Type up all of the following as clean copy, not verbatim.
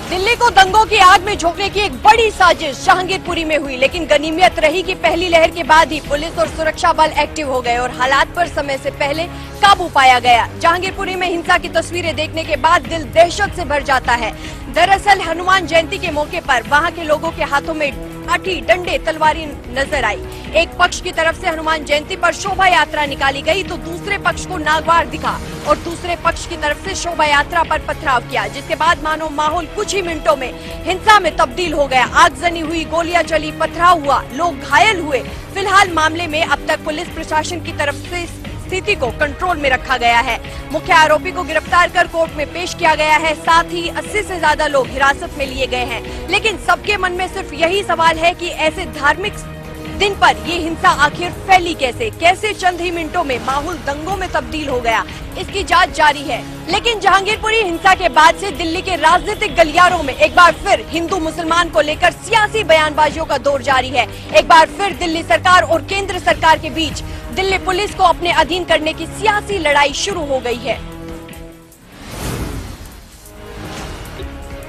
दिल्ली को दंगों की आग में झोंकने की एक बड़ी साजिश जहांगीरपुरी में हुई, लेकिन गनीमियत रही कि पहली लहर के बाद ही पुलिस और सुरक्षा बल एक्टिव हो गए और हालात पर समय से पहले काबू पाया गया। जहांगीरपुरी में हिंसा की तस्वीरें देखने के बाद दिल दहशत से भर जाता है। दरअसल हनुमान जयंती के मौके पर वहां के लोगों के हाथों में लाठी, डंडे, तलवारें नजर आई। एक पक्ष की तरफ से हनुमान जयंती पर शोभा यात्रा निकाली गई तो दूसरे पक्ष को नागवार दिखा और दूसरे पक्ष की तरफ से शोभा यात्रा पर पथराव किया, जिसके बाद मानो माहौल कुछ ही मिनटों में हिंसा में तब्दील हो गया। आगजनी हुई, गोलियां चली, पथराव हुआ, लोग घायल हुए। फिलहाल मामले में अब तक पुलिस प्रशासन की तरफ से स्थिति को कंट्रोल में रखा गया है। मुख्य आरोपी को गिरफ्तार कर कोर्ट में पेश किया गया है। साथ ही 80 से ज्यादा लोग हिरासत में लिए गए हैं। लेकिन सबके मन में सिर्फ यही सवाल है कि ऐसे धार्मिक दिन पर ये हिंसा आखिर फैली कैसे चंद ही मिनटों में माहौल दंगों में तब्दील हो गया, इसकी जांच जारी है। लेकिन जहांगीरपुरी हिंसा के बाद से दिल्ली के राजनीतिक गलियारों में एक बार फिर हिंदू मुसलमान को लेकर सियासी बयानबाजियों का दौर जारी है। एक बार फिर दिल्ली सरकार और केंद्र सरकार के बीच दिल्ली पुलिस को अपने अधीन करने की सियासी लड़ाई शुरू हो गई है।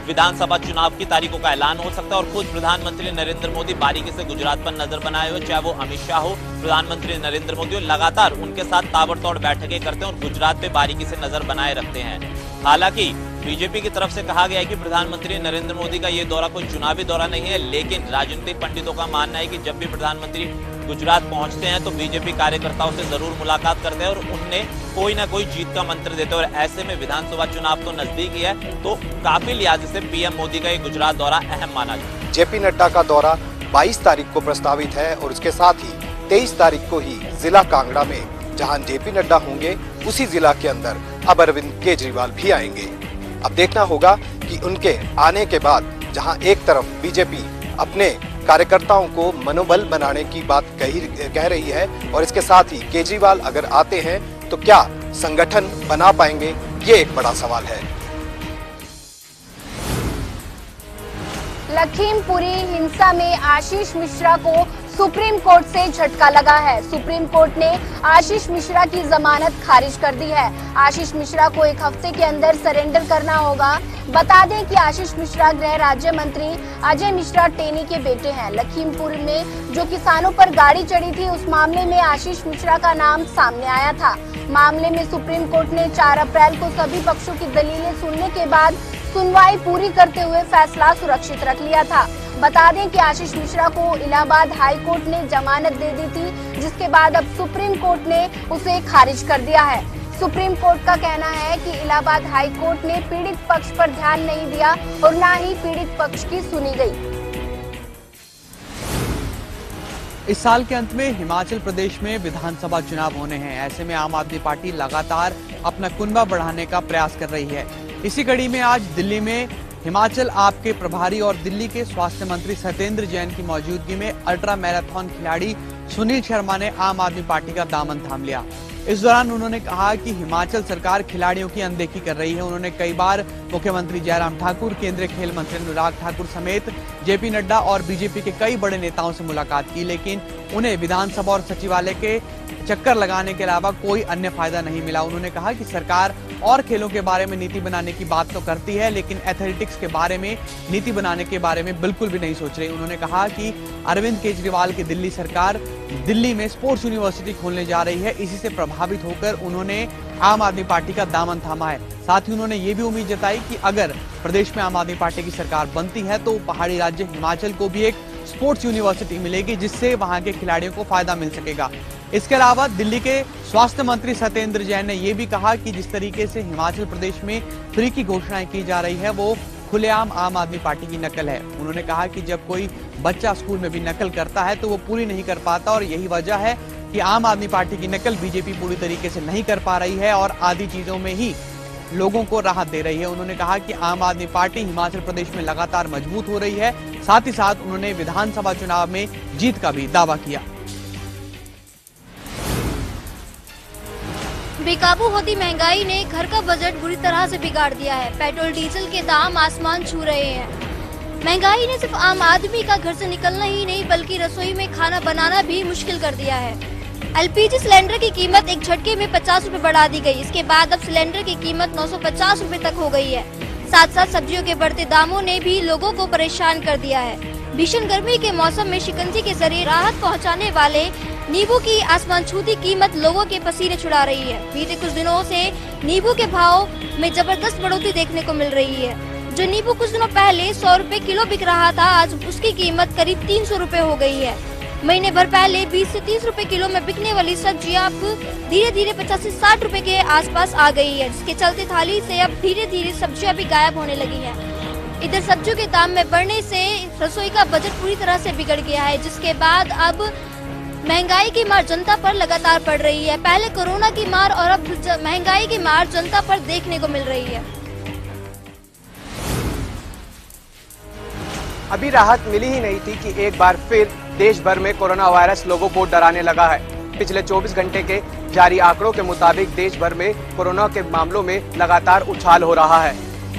विधानसभा चुनाव की तारीखों का ऐलान हो सकता है और खुद प्रधानमंत्री नरेंद्र मोदी बारीकी से गुजरात पर नजर बनाए हुए, चाहे वो अमित शाह हो, प्रधानमंत्री नरेंद्र मोदी हो, लगातार उनके साथ ताबड़तोड़ बैठकें करते हैं और गुजरात पे बारीकी से नजर बनाए रखते हैं। हालांकि बीजेपी की तरफ से कहा गया है कि प्रधानमंत्री नरेंद्र मोदी का ये दौरा कोई चुनावी दौरा नहीं है, लेकिन राजनीतिक पंडितों का मानना है कि जब भी प्रधानमंत्री गुजरात पहुंचते हैं तो बीजेपी कार्यकर्ताओं से जरूर मुलाकात करते हैं और उन्हें कोई ना कोई जीत का मंत्र देते हैं। और ऐसे में विधानसभा चुनाव तो नजदीक ही है, तो काफी लिहाज से पीएम मोदी का ये गुजरात दौरा अहम माना जाता है। जेपी नड्डा का दौरा 22 तारीख को प्रस्तावित है और उसके साथ ही 23 तारीख को ही जिला कांगड़ा में जहां जेपी नड्डा होंगे, उसी जिला के अंदर अब अरविंद केजरीवाल भी आएंगे। अब देखना होगा कि उनके आने के बाद जहां एक तरफ बीजेपी अपने कार्यकर्ताओं को मनोबल बनाने की बात कह रही है और इसके साथ ही केजरीवाल अगर आते हैं तो क्या संगठन बना पाएंगे, ये एक बड़ा सवाल है। लखीमपुरी हिंसा में आशीष मिश्रा को सुप्रीम कोर्ट से झटका लगा है। सुप्रीम कोर्ट ने आशीष मिश्रा की जमानत खारिज कर दी है। आशीष मिश्रा को 1 हफ्ते के अंदर सरेंडर करना होगा। बता दें कि आशीष मिश्रा गृह राज्य मंत्री अजय मिश्रा टेनी के बेटे हैं। लखीमपुर में जो किसानों पर गाड़ी चढ़ी थी, उस मामले में आशीष मिश्रा का नाम सामने आया था। मामले में सुप्रीम कोर्ट ने 4 अप्रैल को सभी पक्षों की दलीलें सुनने के बाद सुनवाई पूरी करते हुए फैसला सुरक्षित रख लिया था। बता दें कि आशीष मिश्रा को इलाहाबाद हाई कोर्ट ने जमानत दे दी थी, जिसके बाद अब सुप्रीम कोर्ट ने उसे खारिज कर दिया है। सुप्रीम कोर्ट का कहना है कि इलाहाबाद हाई कोर्ट ने पीड़ित पक्ष पर ध्यान नहीं दिया और न ही पीड़ित पक्ष की सुनी गई। इस साल के अंत में हिमाचल प्रदेश में विधानसभा चुनाव होने हैं। ऐसे में आम आदमी पार्टी लगातार अपना कुनबा बढ़ाने का प्रयास कर रही है। इसी कड़ी में आज दिल्ली में हिमाचल आपके प्रभारी और दिल्ली के स्वास्थ्य मंत्री सत्येंद्र जैन की मौजूदगी में अल्ट्रा मैराथन खिलाड़ी सुनील शर्मा ने आम आदमी पार्टी का दामन थाम लिया। इस दौरान उन्होंने कहा कि हिमाचल सरकार खिलाड़ियों की अनदेखी कर रही है। उन्होंने कई बार मुख्यमंत्री जयराम ठाकुर, केंद्रीय खेल मंत्री अनुराग ठाकुर समेत जेपी नड्डा और बीजेपी के कई बड़े नेताओं से मुलाकात की, लेकिन उन्हें विधानसभा और सचिवालय के चक्कर लगाने के अलावा कोई अन्य फायदा नहीं मिला। उन्होंने कहा कि सरकार और खेलों के बारे में नीति बनाने की बात तो करती है, लेकिन एथलेटिक्स के बारे में नीति बनाने के बारे में बिल्कुल भी नहीं सोच रही। उन्होंने कहा कि अरविंद केजरीवाल की दिल्ली सरकार दिल्ली में स्पोर्ट्स यूनिवर्सिटी खोलने जा रही है। इसी से प्रभावित होकर उन्होंने आम आदमी पार्टी का दामन थामा है। साथ ही उन्होंने ये भी उम्मीद जताई कि अगर प्रदेश में आम आदमी पार्टी की सरकार बनती है तो पहाड़ी राज्य हिमाचल को भी एक स्पोर्ट्स यूनिवर्सिटी मिलेगी, जिससे वहां के खिलाड़ियों को फायदा मिल सकेगा। इसके अलावा दिल्ली के स्वास्थ्य मंत्री सत्येंद्र जैन ने यह भी कहा कि जिस तरीके से हिमाचल प्रदेश में फ्री की घोषणाएं की जा रही है, वो खुलेआम आम आदमी पार्टी की नकल है। उन्होंने कहा कि जब कोई बच्चा स्कूल में भी नकल करता है तो वो पूरी नहीं कर पाता और यही वजह है कि आम आदमी पार्टी की नकल बीजेपी पूरी तरीके से नहीं कर पा रही है और आधी चीजों में ही लोगों को राहत दे रही है। उन्होंने कहा कि आम आदमी पार्टी हिमाचल प्रदेश में लगातार मजबूत हो रही है। साथ ही साथ उन्होंने विधानसभा चुनाव में जीत का भी दावा किया। बेकाबू होती महंगाई ने घर का बजट बुरी तरह से बिगाड़ दिया है। पेट्रोल डीजल के दाम आसमान छू रहे हैं। महंगाई ने सिर्फ आम आदमी का घर से निकलना ही नहीं बल्कि रसोई में खाना बनाना भी मुश्किल कर दिया है। एलपीजी सिलेंडर की कीमत एक झटके में 50 रुपए बढ़ा दी गई। इसके बाद अब सिलेंडर की कीमत 950 रुपए तक हो गई है। साथ साथ सब्जियों के बढ़ते दामों ने भी लोगों को परेशान कर दिया है। भीषण गर्मी के मौसम में शिकंजी के जरिए राहत पहुंचाने वाले नींबू की आसमान छूती कीमत लोगों के पसीने छुड़ा रही है। बीते कुछ दिनों से नींबू के भाव में जबरदस्त बढ़ोतरी देखने को मिल रही है। जो नींबू कुछ दिनों पहले 100 रुपए किलो बिक रहा था, आज उसकी कीमत करीब 300 रुपए हो गई है। महीने भर पहले 20 से 30 रुपए किलो में बिकने वाली सब्जियां अब धीरे धीरे 50 से 60 रुपए के आसपास आ गई है, जिसके चलते थाली से अब धीरे धीरे सब्जियां भी गायब होने लगी हैं। इधर सब्जियों के दाम में बढ़ने से रसोई का बजट पूरी तरह से बिगड़ गया है, जिसके बाद अब महंगाई की मार जनता पर लगातार पड़ रही है। पहले कोरोना की मार और अब महंगाई की मार जनता पर देखने को मिल रही है। अभी राहत मिली ही नहीं थी कि एक बार फिर देश भर में कोरोना वायरस लोगों को डराने लगा है। पिछले 24 घंटे के जारी आंकड़ों के मुताबिक देश भर में कोरोना के मामलों में लगातार उछाल हो रहा है।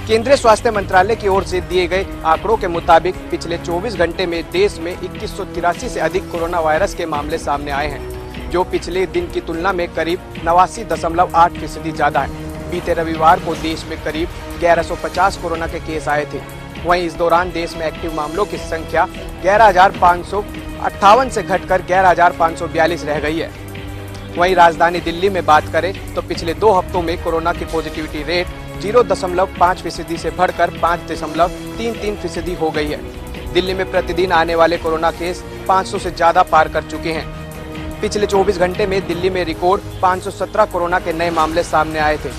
केंद्रीय स्वास्थ्य मंत्रालय की ओर से दिए गए आंकड़ों के मुताबिक पिछले 24 घंटे में देश में 2183 से अधिक कोरोना वायरस के मामले सामने आए हैं, जो पिछले दिन की तुलना में करीब 89.8% ज्यादा है। बीते रविवार को देश में करीब 1150 कोरोना के केस आए थे। वहीं इस दौरान देश में एक्टिव मामलों की संख्या 11,558 से घटकर 11,542 रह गई है। वहीं राजधानी दिल्ली में बात करें तो पिछले 2 हफ्तों में कोरोना की पॉजिटिविटी रेट 0.5% से बढ़कर 5.33% हो गई है। दिल्ली में प्रतिदिन आने वाले कोरोना केस 500 से ज्यादा पार कर चुके हैं। पिछले 24 घंटे में दिल्ली में रिकॉर्ड 517 कोरोना के नए मामले सामने आए थे।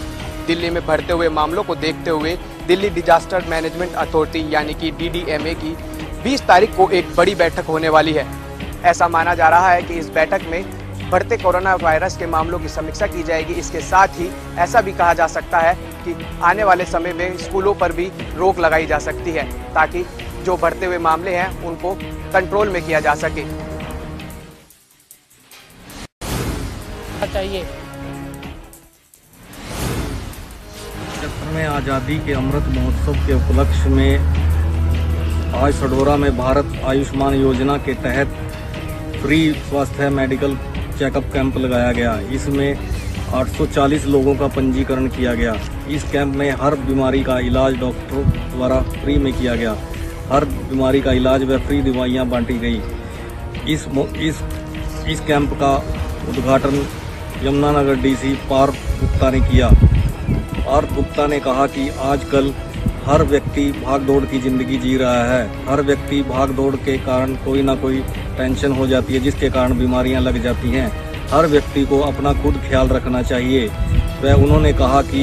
दिल्ली में बढ़ते हुए मामलों को देखते हुए दिल्ली डिजास्टर मैनेजमेंट अथॉरिटी यानी कि DDMA की 20 तारीख को एक बड़ी बैठक होने वाली है। ऐसा माना जा रहा है कि इस बैठक में बढ़ते कोरोना वायरस के मामलों की समीक्षा की जाएगी। इसके साथ ही ऐसा भी कहा जा सकता है कि आने वाले समय में स्कूलों पर भी रोक लगाई जा सकती है, ताकि जो बढ़ते हुए मामले हैं उनको कंट्रोल में किया जा सके। चाहिए में आज़ादी के अमृत महोत्सव के उपलक्ष्य में आज सडोरा में भारत आयुष्मान योजना के तहत फ्री स्वास्थ्य मेडिकल चेकअप कैंप लगाया गया। इसमें 840 लोगों का पंजीकरण किया गया। इस कैंप में हर बीमारी का इलाज डॉक्टरों द्वारा फ्री में किया गया। हर बीमारी का इलाज व फ्री दवाइयाँ बांटी गई। इस कैंप का उद्घाटन यमुनानगर DC पार्थ गुप्ता ने किया। पार्थ गुप्ता ने कहा कि आजकल हर व्यक्ति भाग दौड़ की ज़िंदगी जी रहा है। हर व्यक्ति भाग दौड़ के कारण कोई ना कोई टेंशन हो जाती है, जिसके कारण बीमारियां लग जाती हैं। हर व्यक्ति को अपना खुद ख्याल रखना चाहिए। वह उन्होंने कहा कि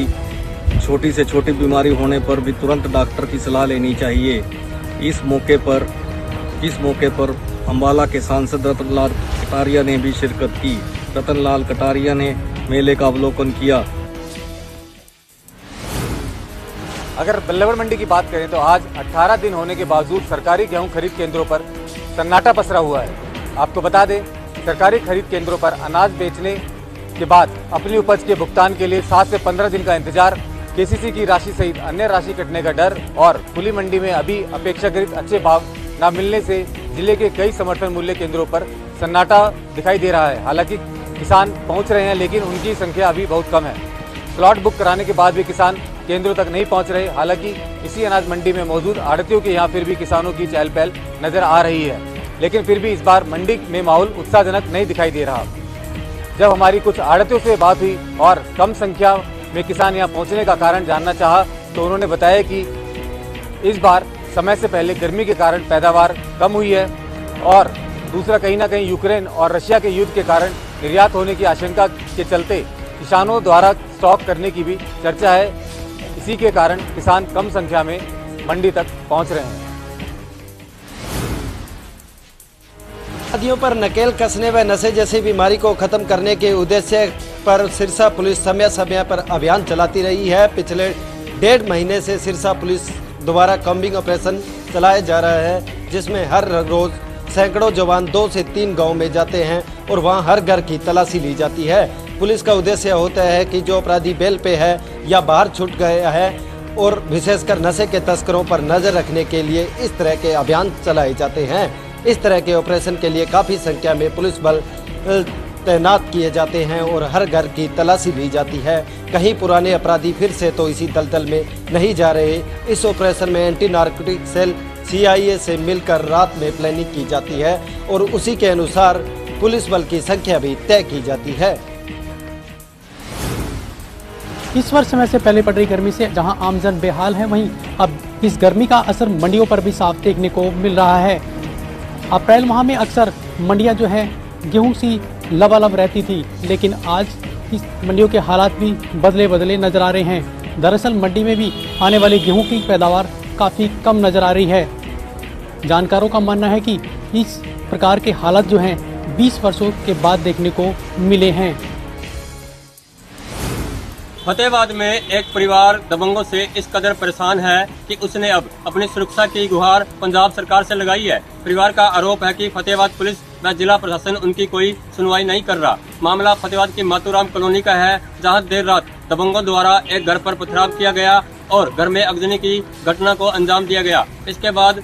छोटी से छोटी बीमारी होने पर भी तुरंत डॉक्टर की सलाह लेनी चाहिए। इस मौके पर अम्बाला के सांसद रतनलाल कटारिया ने भी शिरकत की। रतनलाल कटारिया ने मेले का अवलोकन किया। अगर बल्लभगढ़ मंडी की बात करें तो आज 18 दिन होने के बावजूद सरकारी गेहूं खरीद केंद्रों पर सन्नाटा पसरा हुआ है। आपको बता दें, सरकारी खरीद केंद्रों पर अनाज बेचने के बाद अपनी उपज के भुगतान के लिए 7 से 15 दिन का इंतजार, KCC की राशि सहित अन्य राशि कटने का डर और खुली मंडी में अभी अपेक्षाकृत अच्छे भाव न मिलने से जिले के कई समर्थन मूल्य केंद्रों पर सन्नाटा दिखाई दे रहा है। हालांकि किसान पहुंच रहे हैं, लेकिन उनकी संख्या अभी बहुत कम है। स्लॉट बुक कराने के बाद भी किसान केंद्रों तक नहीं पहुंच रहे। हालांकि इसी अनाज मंडी में मौजूद आड़तियों के यहाँ फिर भी किसानों की चहल पहल नजर आ रही है, लेकिन फिर भी इस बार मंडी में माहौल उत्साहजनक नहीं दिखाई दे रहा। जब हमारी कुछ आड़तियों से बात हुई और कम संख्या में किसान यहाँ पहुँचने का कारण जानना चाहा तो उन्होंने बताया कि इस बार समय से पहले गर्मी के कारण पैदावार कम हुई है और दूसरा कहीं ना कहीं यूक्रेन और रशिया के युद्ध के कारण निर्यात होने की आशंका के चलते किसानों द्वारा स्टॉक करने की भी चर्चा है। इसी के कारण किसान कम संख्या में मंडी तक पहुंच रहे हैं। नदियों पर नकेल कसने व नशे जैसी बीमारी को खत्म करने के उद्देश्य पर सिरसा पुलिस समय समय पर अभियान चलाती रही है। पिछले 1.5 महीने से सिरसा पुलिस द्वारा कॉम्बिंग ऑपरेशन चलाया जा रहा है, जिसमें हर रोज सैकड़ों जवान 2 से 3 गांव में जाते हैं और वहां हर घर की तलाशी ली जाती है। पुलिस का उद्देश्य होता है कि जो अपराधी बेल पे है या बाहर छूट गया है और विशेषकर नशे के तस्करों पर नजर रखने के लिए इस तरह के अभियान चलाए जाते हैं। इस तरह के ऑपरेशन के लिए काफ़ी संख्या में पुलिस बल तैनात किए जाते हैं और हर घर की तलाशी ली जाती है। कहीं पुराने अपराधी फिर से तो इसी दलदल में नहीं जा रहे। इस ऑपरेशन में एंटी नारकोटिक सेल CIA से मिलकर रात में प्लानिंग की जाती है और उसी के अनुसार पुलिस बल की संख्या भी तय की जाती है। इस वर्ष समय से पहले पड़ रही गर्मी से जहां आमजन बेहाल है, वहीं अब इस गर्मी का असर मंडियों पर भी साफ देखने को मिल रहा है। अप्रैल माह में अक्सर मंडियां जो है गेहूं सी लबालब रहती थी, लेकिन आज इस मंडियों के हालात भी बदले बदले नजर आ रहे हैं। दरअसल मंडी में भी आने वाली गेहूं की पैदावार काफ़ी कम नजर आ रही है। जानकारों का मानना है कि इस प्रकार के हालात जो हैं 20 वर्षों के बाद देखने को मिले हैं। फतेहाबाद में एक परिवार दबंगों से इस कदर परेशान है कि उसने अब अपनी सुरक्षा की गुहार पंजाब सरकार से लगाई है। परिवार का आरोप है कि फतेहाबाद पुलिस व जिला प्रशासन उनकी कोई सुनवाई नहीं कर रहा। मामला फतेहाबाद की मातूराम कॉलोनी का है, जहां देर रात दबंगों द्वारा एक घर पर पथराव किया गया और घर में अग्नि की घटना को अंजाम दिया गया। इसके बाद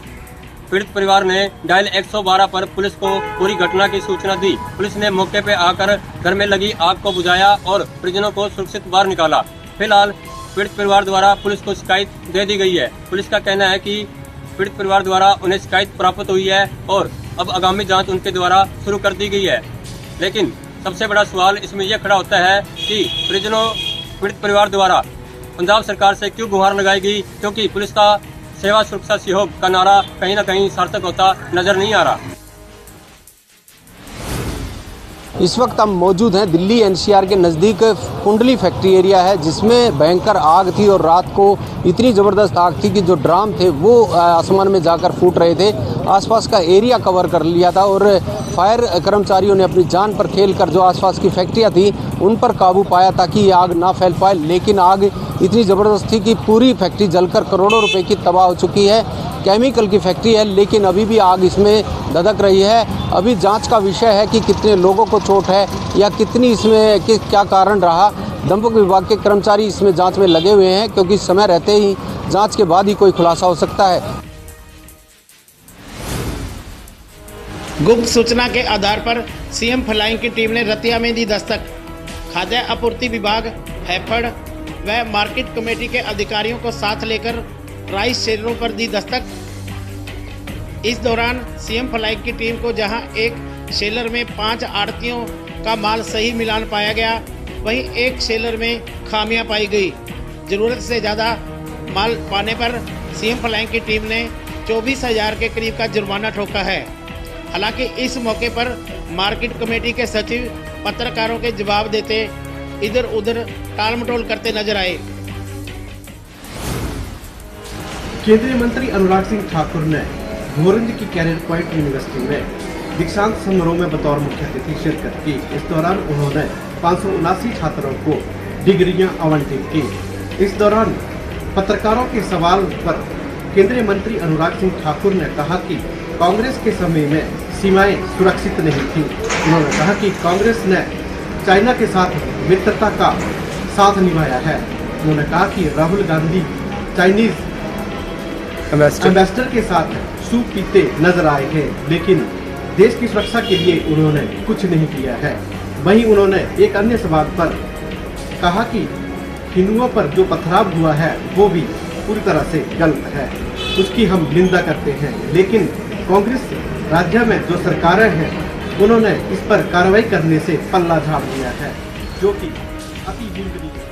पीड़ित परिवार ने डायल 112 पर पुलिस को पूरी घटना की सूचना दी। पुलिस ने मौके पर आकर घर में लगी आग को बुझाया और परिजनों को सुरक्षित बाहर निकाला। फिलहाल पीड़ित परिवार द्वारा पुलिस को शिकायत दे दी गई है। पुलिस का कहना है कि पीड़ित परिवार द्वारा उन्हें शिकायत प्राप्त हुई है और अब आगामी जांच उनके द्वारा शुरू कर दी गई है। लेकिन सबसे बड़ा सवाल इसमें यह खड़ा होता है कि परिजनों पीड़ित परिवार द्वारा पंजाब सरकार से क्यों गुहार लगाई गई, क्योंकि पुलिस का सेवा सुरक्षा सहयोग का नारा कहीं न कहीं सार्थक होता नजर नहीं आ रहा। इस वक्त हम मौजूद हैं दिल्ली NCR के नज़दीक कुंडली फैक्ट्री एरिया है, जिसमें भयंकर आग थी और रात को इतनी ज़बरदस्त आग थी कि जो ड्राम थे वो आसमान में जाकर फूट रहे थे। आसपास का एरिया कवर कर लिया था और फायर कर्मचारियों ने अपनी जान पर खेलकर जो आसपास की फैक्ट्रियां थी उन पर काबू पाया ताकि ये आग ना फैल पाए। लेकिन आग इतनी ज़बरदस्त थी कि पूरी फैक्ट्री जलकर करोड़ों रुपए की तबाह हो चुकी है। केमिकल की फैक्ट्री है, लेकिन अभी भी आग इसमें धधक रही है। अभी जांच का विषय है कि कितने लोगों को चोट है या कितनी इसमें क्या कारण रहा। दमकल विभाग के कर्मचारी इसमें जांच में लगे हुए हैं, क्योंकि समय रहते ही जांच के बाद ही कोई खुलासा हो सकता है। गुप्त सूचना के आधार पर CM फ्लाइंग की टीम ने रतिया में दी दस्तक। खाद्य आपूर्ति विभाग, हैफड़ व मार्केट कमेटी के अधिकारियों को साथ लेकर राइस शेलरों पर दी दस्तक। इस दौरान CM फ्लाइंग की टीम को जहां एक शेलर में 5 आड़तियों का माल सही मिलान पाया गया, वहीं एक शेलर में खामियां पाई गई। जरूरत से ज़्यादा माल पाने पर CM फ्लाइंग की टीम ने 24,000 के करीब का जुर्माना ठोका है। हालांकि इस मौके पर मार्केट कमेटी के सचिव पत्रकारों के जवाब देते इधर उधर टालमटोल करते नजर आए। केंद्रीय मंत्री अनुराग सिंह ठाकुर ने भोरंज की कैरियर पॉइंट यूनिवर्सिटी में दीक्षांत समारोह में बतौर मुख्य अतिथि शिरकत की। इस दौरान उन्होंने 579 छात्रों को डिग्रियां आवंटित की। इस दौरान पत्रकारों के सवाल पर केंद्रीय मंत्री अनुराग सिंह ठाकुर ने कहा कि कांग्रेस के समय में सीमाएं सुरक्षित नहीं थी। उन्होंने कहा कि कांग्रेस ने चाइना के साथ मित्रता का साथ निभाया है। उन्होंने कहा कि राहुल गांधी चाइनीज एम्बेसडर के साथ सूप पीते नजर आए हैं, लेकिन देश की सुरक्षा के लिए उन्होंने कुछ नहीं किया है। वहीं उन्होंने एक अन्य सवाल पर कहा कि हिंदुओं पर जो पथराव हुआ है वो भी पूरी तरह से गलत है, उसकी हम निंदा करते हैं। लेकिन कांग्रेस राज्य में जो सरकारें हैं उन्होंने इस पर कार्रवाई करने से पल्ला झाड़ दिया है, जो कि अति निंदनीय है।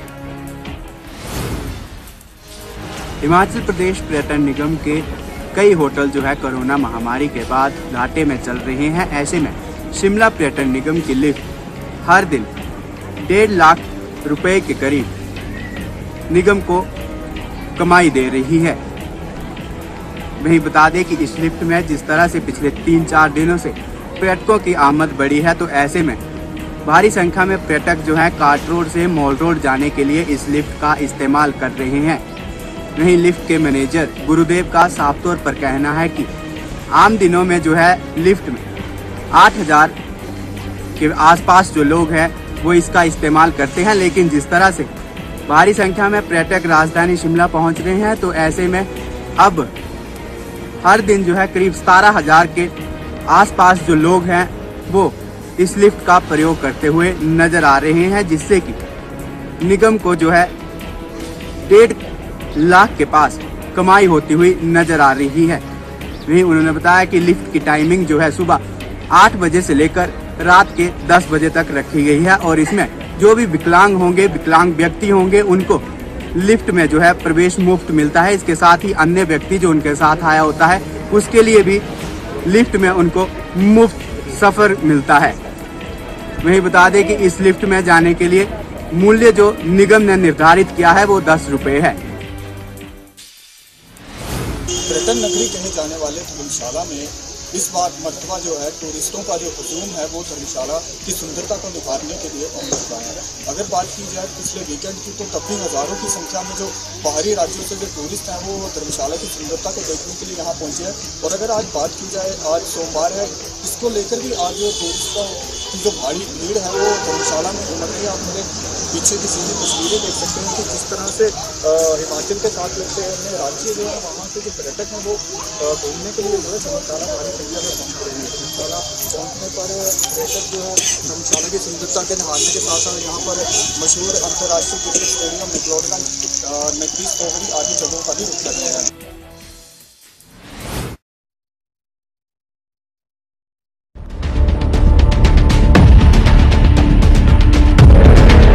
हिमाचल प्रदेश पर्यटन निगम के कई होटल जो है कोरोना महामारी के बाद घाटे में चल रहे हैं। ऐसे में शिमला पर्यटन निगम की लिफ्ट हर दिन 1.5 लाख रुपए के करीब निगम को कमाई दे रही है। वहीं बता दें कि इस लिफ्ट में जिस तरह से पिछले 3-4 दिनों से पर्यटकों की आमद बढ़ी है, तो ऐसे में भारी संख्या में पर्यटक जो है कार्ट रोड से मॉल रोड जाने के लिए इस लिफ्ट का इस्तेमाल कर रहे हैं। वहीं लिफ्ट के मैनेजर गुरुदेव का साफ तौर पर कहना है कि आम दिनों में जो है लिफ्ट में 8,000 के आसपास जो लोग हैं वो इसका इस्तेमाल करते हैं, लेकिन जिस तरह से भारी संख्या में पर्यटक राजधानी शिमला पहुंच रहे हैं, तो ऐसे में अब हर दिन जो है करीब 17,000 के आसपास जो लोग हैं वो इस लिफ्ट का प्रयोग करते हुए नजर आ रहे हैं, जिससे कि निगम को जो है 1.5 लाख के पास कमाई होती हुई नजर आ रही है। वहीं उन्होंने बताया कि लिफ्ट की टाइमिंग जो है सुबह 8 बजे से लेकर रात के 10 बजे तक रखी गई है और इसमें जो भी विकलांग होंगे, विकलांग व्यक्ति होंगे, उनको लिफ्ट में जो है प्रवेश मुफ्त मिलता है। इसके साथ ही अन्य व्यक्ति जो उनके साथ आया होता है उसके लिए भी लिफ्ट में उनको मुफ्त सफर मिलता है। वहीं बता दें कि इस लिफ्ट में जाने के लिए मूल्य जो निगम ने निर्धारित किया है वो 10 रुपए है। पर्यटन नगरी कहे जाने वाले धर्मशाला में इस बार मरतबा जो है टूरिस्टों का जो हुजूम है वो धर्मशाला की सुंदरता को निखारने के लिए पहुंच चुका है। अगर बात की जाए पिछले वीकेंड की तो तब भी हज़ारों की संख्या में जो बाहरी राज्यों से जो टूरिस्ट हैं वो धर्मशाला की सुंदरता को देखने के लिए यहाँ पहुँचे हैं। और अगर आज बात की जाए, आज सोमवार है, इसको लेकर भी आज टूरिस्टों की जो भारी भीड़ है वो धर्मशाला में उमड़ रही है। आप मेरे पीछे की सीधी तस्वीरें देख सकते हैं कि जिस तरह से हिमाचल के साथ लगते हैं राज्य जो है वहाँ के जो पर्यटक हैं वो घूमने के लिए जो है धर्मशाला भारी संख्या में पहुँच रहे हैं। धर्मशाला पहुँचने पर पर्यटक जो है धर्मशाला की सुंदरता के निहारने के साथ साथ यहाँ पर मशहूर अंतर्राष्ट्रीय क्रिकेट स्टेडियम मैक्लोडगंज, नगरी, पोखरी आदि जगहों का भी रुख कर रहे हैं।